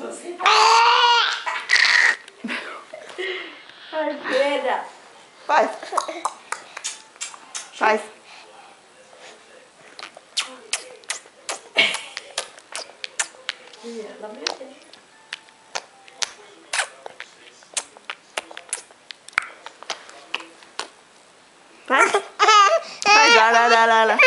Você... Ai, pera. Faz. Faz. Ela meteu. Faz. Faz. Lá, lá, lá, lá.